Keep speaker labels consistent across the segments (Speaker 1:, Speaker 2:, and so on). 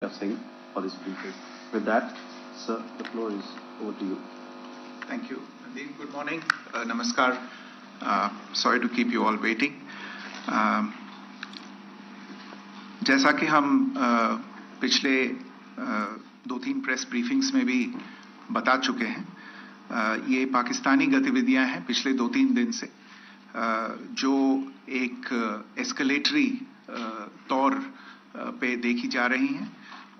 Speaker 1: Singh for this briefing. With that, sir, the floor is over to you.
Speaker 2: Thank you, Mandeep. Good morning. Namaskar. Sorry to keep you all waiting. जैसा कि हम पिछले 2-3 press briefings में भी बता चुके हैं, ये पाकिस्तानी गतिविधियां हैं पिछले 2-3 दिन से, जो एक एस्केलेटरी तौर पे देखी जा रही हैं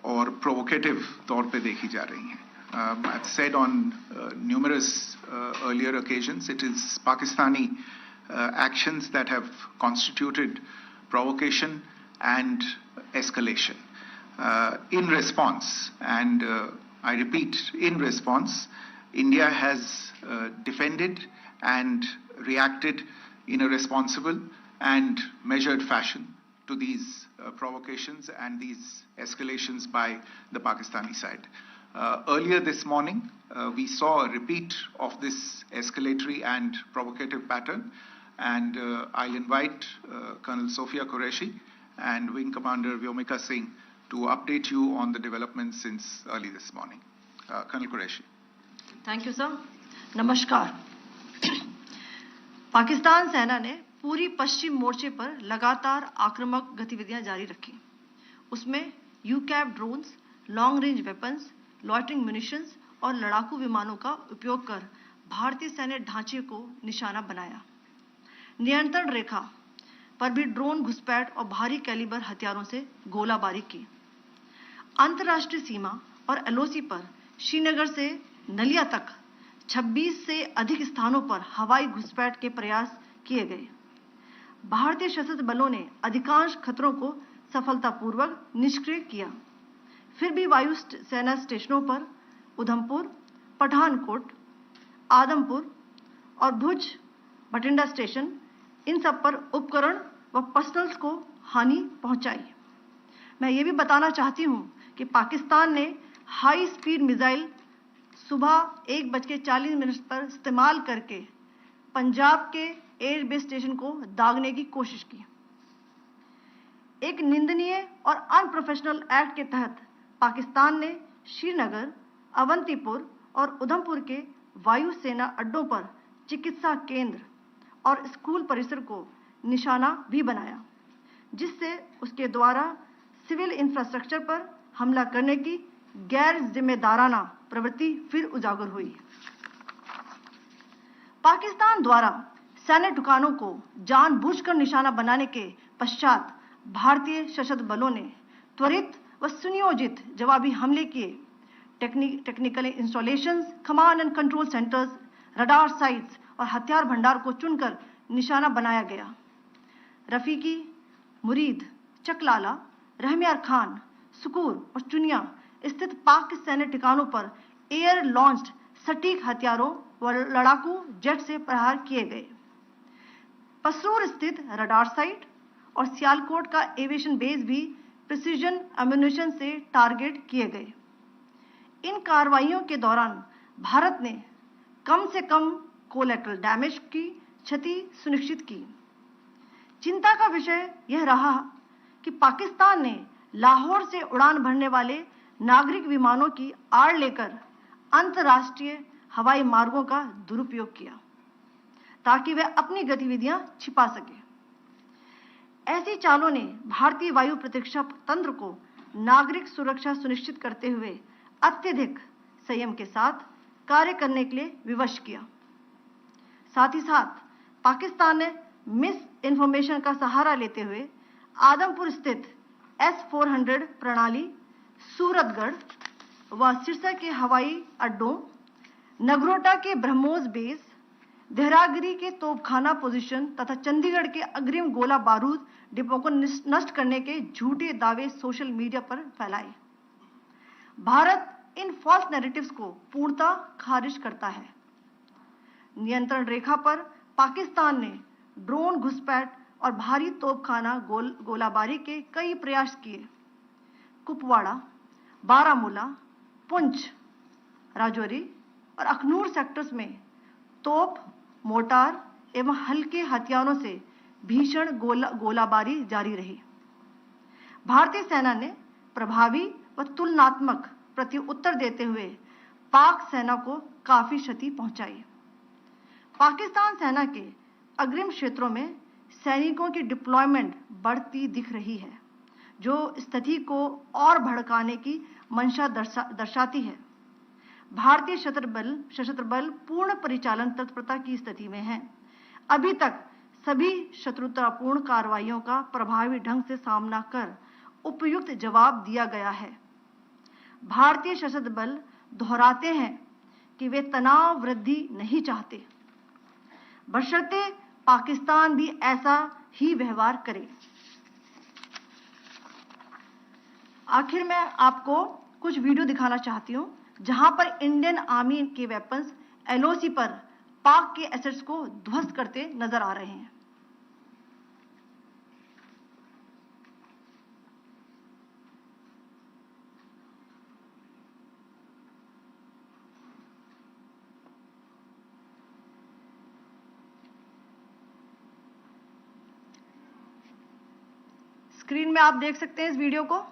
Speaker 2: और प्रोवोकेटिव तौर पे देखी जा रही हैं. I've said on numerous earlier occasions, it is Pakistani actions that have constituted provocation and escalation. In response, and I repeat, in response, India has defended and reacted in a responsible and measured fashion to these provocations and these escalations by the Pakistani side. Earlier this morning, we saw a repeat of this escalatory and provocative pattern, and I'll invite Colonel Sophia Qureshi and Wing Commander Vyomika Singh to update you on the developments since early this morning. Colonel Qureshi.
Speaker 3: Thank you, sir. नमस्कार. पाकिस्तान सेना ने पूरी पश्चिम मोर्चे पर लगातार आक्रामक गतिविधियां जारी रखी. उसमें यूकैप drones, long range weapons, loitering munitions और लड़ाकू विमानों का उपयोग कर भारतीय सैन्य ढांचे को निशाना बनाया. नियंत्रण रेखा पर भी ड्रोन घुसपैठ और भारी कैलिबर हथियारों से गोलाबारी की. अंतर्राष्ट्रीय सीमा और एलओसी पर श्रीनगर से नलिया तक 26 से अधिक स्थानों पर हवाई घुसपैठ के प्रयास किए गए. भारतीय सशस्त्र बलों ने अधिकांश खतरों को सफलतापूर्वक निष्क्रिय किया. फिर भी वायु सेना स्टेशनों पर उधमपुर, पठानकोट, आदमपुर और भुज बठिंडा स्टेशन, इन सब पर उपकरण व पर्सनल्स को हानि पहुंचाई. मैं ये भी बताना चाहती हूं कि पाकिस्तान ने हाई स्पीड मिसाइल सुबह 1:40 पर इस्तेमाल करके पंजाब के एयरबेस स्टेशन को दागने की कोशिश की. एक निंदनीय और अनप्रोफेशनल एक्ट के तहत पाकिस्तान ने श्रीनगर, अवंतीपुर और उधमपुर के वायु सेना अड्डों पर चिकित्सा केंद्र और स्कूल परिसर को निशाना भी बनाया, जिससे उसके द्वारा सिविल इंफ्रास्ट्रक्चर पर हमला करने की गैर जिम्मेदाराना प्रवृत्ति फिर उजागर हुई. पाकिस्तान द्वारा सैन्य ठिकानों को जानबूझकर निशाना बनाने के पश्चात भारतीय सशस्त्र बलों ने त्वरित व सुनियोजित जवाबी हमले किए. Technical installations, command and control centres, radar sites और हथियार भंडार को चुनकर निशाना बनाया गया. रफीकी, मुरीद, चकलाला, रहमियार खान, सुकूर और चुनिया स्थित पाक सैन्य ठिकानों पर एयर लॉन्च्ड सटीक हथियारों व लड़ाकू जेट से प्रहार किए गए. पसरूर स्थित रडार साइट और सियालकोट का एविएशन बेस भी प्रिसीजन एम्यूनिशन से टारगेट किए गए. इन कार्रवाइयों के दौरान भारत ने कम से कम कोलैटरल डैमेज की क्षति सुनिश्चित की. चिंता का विषय यह रहा कि पाकिस्तान ने लाहौर से उड़ान भरने वाले नागरिक विमानों की आड़ लेकर अंतर्राष्ट्रीय हवाई मार्गों का दुरुपयोग किया ताकि वे अपनी गतिविधियां छिपा सके. ऐसी चालों ने भारतीय वायु प्रतिरक्षा तंत्र को नागरिक सुरक्षा सुनिश्चित करते हुए अत्यधिक संयम के साथ कार्य करने के लिए विवश किया. साथ ही साथ पाकिस्तान ने मिस इन्फॉर्मेशन का सहारा लेते हुए आदमपुर स्थित S-400 प्रणाली, सूरतगढ़ व सिरसा के हवाई अड्डों, नगरोटा के ब्रह्मोस बेस, देहरागिरी के तोपखाना पोजीशन तथा चंडीगढ़ के अग्रिम गोला बारूद डिपो को नष्ट करने के झूठे दावे सोशल मीडिया पर फैलाए. भारत इन फॉल्स नैरेटिव्स को पूर्णतः खारिज करता है. नियंत्रण रेखा पर पाकिस्तान ने ड्रोन घुसपैठ और भारी तोपखाना गोलाबारी के कई प्रयास किए. कुपवाड़ा, बारामूला, पुंछ, राजौरी और अखनूर सेक्टर्स में तोप, मोर्टार एवं हल्के हथियारों से भीषण गोलाबारी जारी रही. भारतीय सेना ने प्रभावी व तुलनात्मक प्रत्युत्तर देते हुए पाक सेना को काफी क्षति पहुंचाई। पाकिस्तान सेना के अग्रिम क्षेत्रों में सैनिकों की डिप्लॉयमेंट बढ़ती दिख रही है, जो स्थिति को और भड़काने की मंशा दर्शाती है। भारतीय सशस्त्र बल पूर्ण परिचालन तत्परता की स्थिति में है। अभी तक सभी शत्रुतापूर्ण कार्रवाइयों का प्रभावी ढंग से सामना कर उपयुक्त जवाब दिया गया है। भारतीय सशस्त्र बल दोहराते हैं कि वे तनाव वृद्धि नहीं चाहते, बशर्ते पाकिस्तान भी ऐसा ही व्यवहार करे। आखिर में आपको कुछ वीडियो दिखाना चाहती हूं, जहां पर इंडियन आर्मी के वेपन्स एलओसी पर पाक के एसेट्स को ध्वस्त करते नजर आ रहे हैं। स्क्रीन में आप देख सकते हैं इस वीडियो को।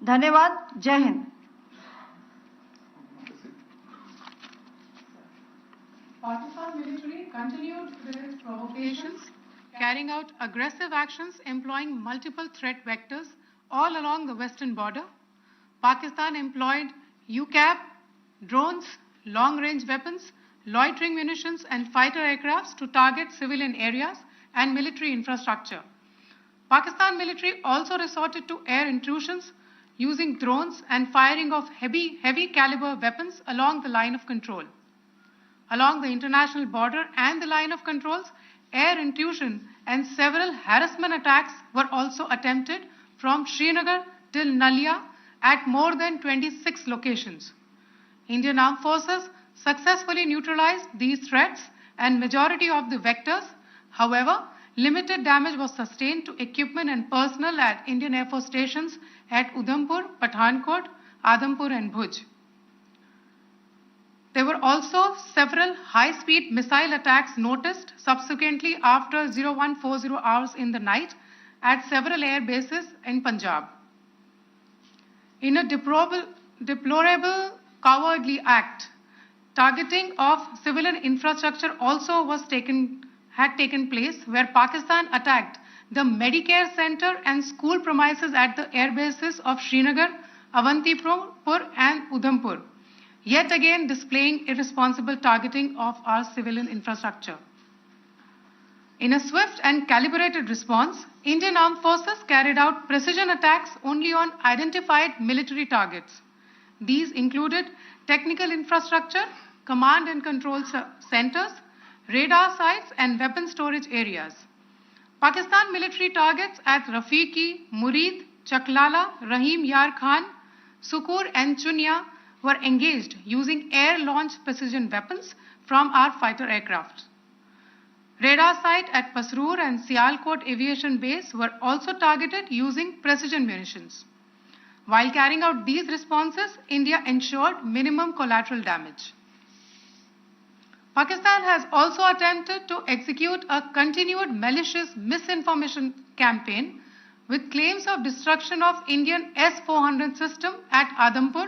Speaker 3: धन्यवाद। जय Hind.
Speaker 4: Pakistan military continued with its provocations, carrying out aggressive actions employing multiple threat vectors all along the western border. Pakistan employed UCAV, drones, long-range weapons, loitering munitions, and fighter aircrafts to target civilian areas and military infrastructure. Pakistan military also resorted to air intrusions using drones and firing of heavy caliber weapons along the line of control. Along the international border and the line of controls, air intrusion and several harassment attacks were also attempted from Srinagar till Nalia at more than 26 locations. Indian Armed Forces successfully neutralized these threats and majority of the vectors. However, limited damage was sustained to equipment and personnel at Indian Air Force stations at Udhampur, Pathankot, Adampur and Bhuj. There were also several high-speed missile attacks noticed subsequently after 0140 hours in the night at several air bases in Punjab. In a deplorable cowardly act, targeting of civilian infrastructure also had taken place, where Pakistan attacked the Medicare Center and school premises at the air bases of Srinagar, Avantipur and Udhampur, yet again displaying irresponsible targeting of our civilian infrastructure. In a swift and calibrated response, Indian Armed Forces carried out precision attacks only on identified military targets. These included technical infrastructure, command and control centers, radar sites and weapon storage areas. Pakistan military targets at Rafiqi, Murid, Chaklala, Rahim Yar Khan, Sukur and Chunya were engaged using air-launched precision weapons from our fighter aircraft. Radar site at Pasroor and Sialkot Aviation Base were also targeted using precision munitions. While carrying out these responses, India ensured minimum collateral damage. Pakistan has also attempted to execute a continued malicious misinformation campaign with claims of destruction of Indian S-400 system at Adampur,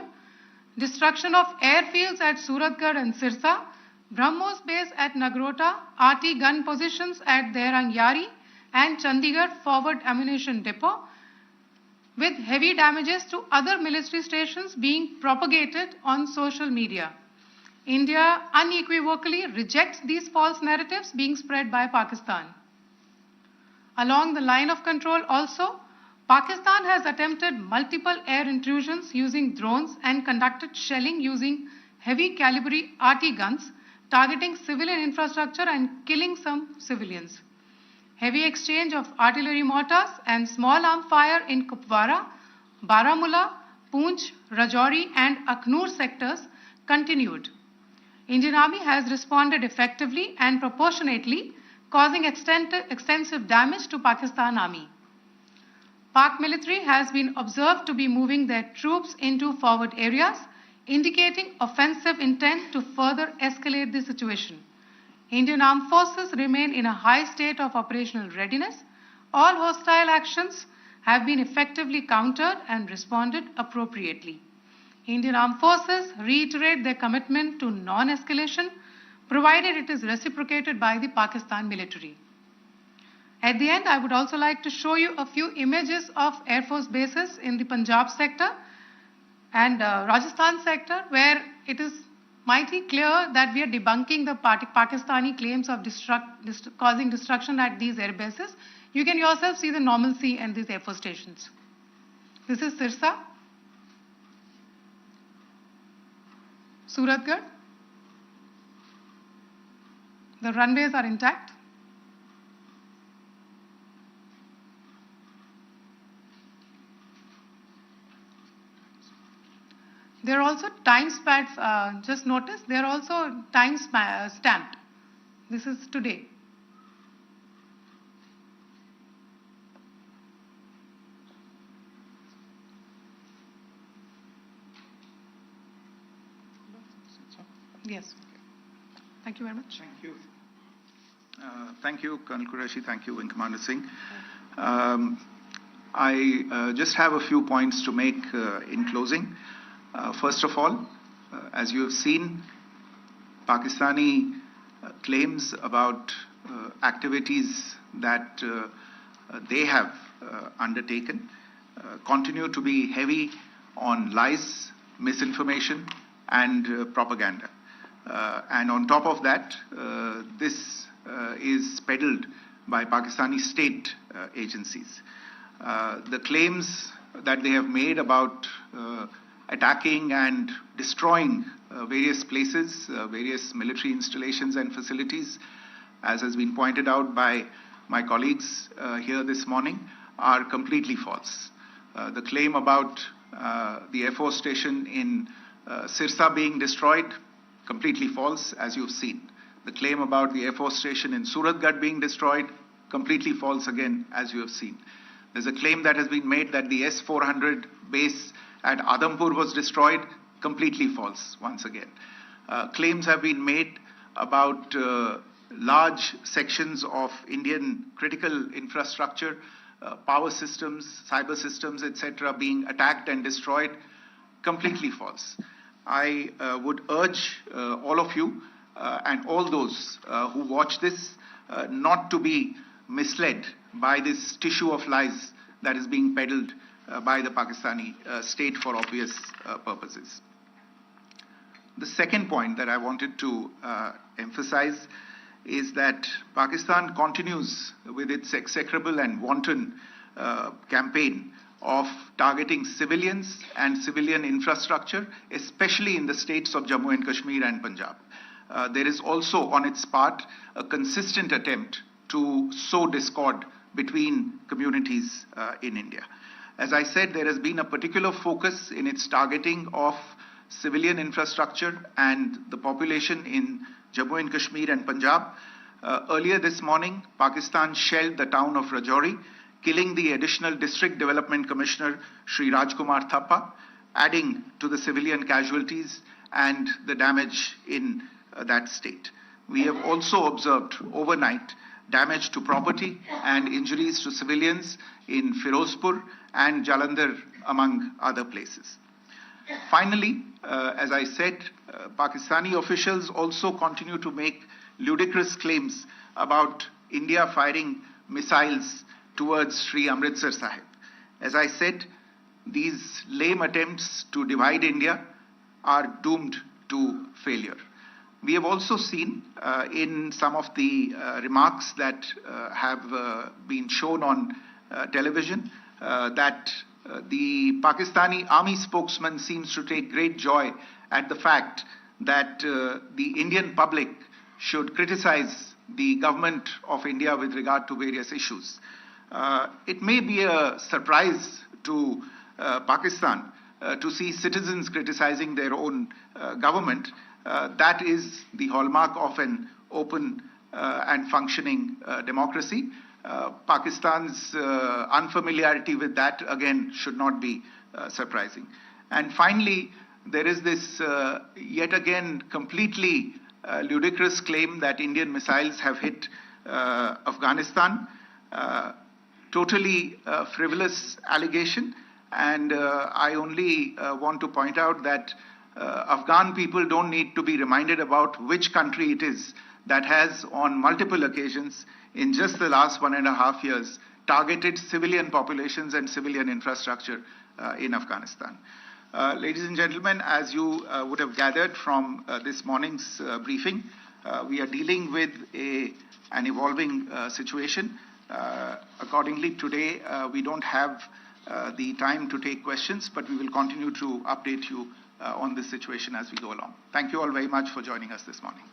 Speaker 4: destruction of airfields at Suratgarh and Sirsa, BrahMos base at Nagrota, RT gun positions at Derang Yari and Chandigarh forward ammunition depot, with heavy damages to other military stations being propagated on social media. India unequivocally rejects these false narratives being spread by Pakistan. Along the line of control also, Pakistan has attempted multiple air intrusions using drones and conducted shelling using heavy caliber RT guns, targeting civilian infrastructure and killing some civilians. Heavy exchange of artillery mortars and small arm fire in Kupwara, Baramulla, Poonch, Rajouri and Akhnur sectors continued. Indian Army has responded effectively and proportionately, causing extensive damage to Pakistan Army. Pak military has been observed to be moving their troops into forward areas, indicating offensive intent to further escalate the situation. Indian Armed Forces remain in a high state of operational readiness. All hostile actions have been effectively countered and responded appropriately. Indian Armed Forces reiterate their commitment to non-escalation, provided it is reciprocated by the Pakistan military. At the end, I would also like to show you a few images of Air Force bases in the Punjab sector and Rajasthan sector, where it is mighty clear that we are debunking the Pakistani claims of causing destruction at these air bases. You can yourself see the normalcy in these Air Force stations. This is Sirsa, Suratgarh. The runways are intact. There are also time stamps, just notice, they are also time stamped. This is today. Yes. Thank you very much.
Speaker 2: Thank you. Thank you, Colonel Qureshi. Thank you, Wing Commander Singh. I just have a few points to make in closing. First of all, as you have seen, Pakistani claims about activities that they have undertaken continue to be heavy on lies, misinformation, and propaganda. And on top of that, this is peddled by Pakistani state agencies. The claims that they have made about attacking and destroying various places, various military installations and facilities, as has been pointed out by my colleagues here this morning, are completely false. The claim about the Air Force station in Sirsa being destroyed, completely false, as you've seen. The claim about the Air Force station in Suratgarh being destroyed, completely false again, as you have seen. There's a claim that has been made that the S-400 base at Adampur was destroyed, completely false once again. Claims have been made about large sections of Indian critical infrastructure, power systems, cyber systems, etc., being attacked and destroyed, completely false. I would urge all of you and all those who watch this not to be misled by this tissue of lies that is being peddled by the Pakistani state for obvious purposes. The second point that I wanted to emphasize is that Pakistan continues with its execrable and wanton campaign of targeting civilians and civilian infrastructure, especially in the states of Jammu and Kashmir and Punjab. There is also on its part a consistent attempt to sow discord between communities in India. As I said, there has been a particular focus in its targeting of civilian infrastructure and the population in Jammu and Kashmir and Punjab. Earlier this morning, Pakistan shelled the town of Rajouri, killing the additional District Development Commissioner, Shri Rajkumar Thappa, adding to the civilian casualties and the damage in that state. We have also observed overnight damage to property and injuries to civilians in Firozpur and Jalandhar, among other places. Finally, as I said, Pakistani officials also continue to make ludicrous claims about India firing missiles towards Sri Amritsar Sahib. As I said, these lame attempts to divide India are doomed to failure. We have also seen in some of the remarks that have been shown on television that the Pakistani army spokesman seems to take great joy at the fact that the Indian public should criticize the government of India with regard to various issues. It may be a surprise to Pakistan to see citizens criticizing their own government. That is the hallmark of an open and functioning democracy. Pakistan's unfamiliarity with that, again, should not be surprising. And finally, there is this yet again completely ludicrous claim that Indian missiles have hit Afghanistan. Totally frivolous allegation. And I only want to point out that Afghan people don't need to be reminded about which country it is that has on multiple occasions in just the last 1.5 years targeted civilian populations and civilian infrastructure in Afghanistan. Ladies and gentlemen, as you would have gathered from this morning's briefing, we are dealing with an evolving situation. Accordingly, today we don't have the time to take questions, but we will continue to update you on this situation as we go along. Thank you all very much for joining us this morning.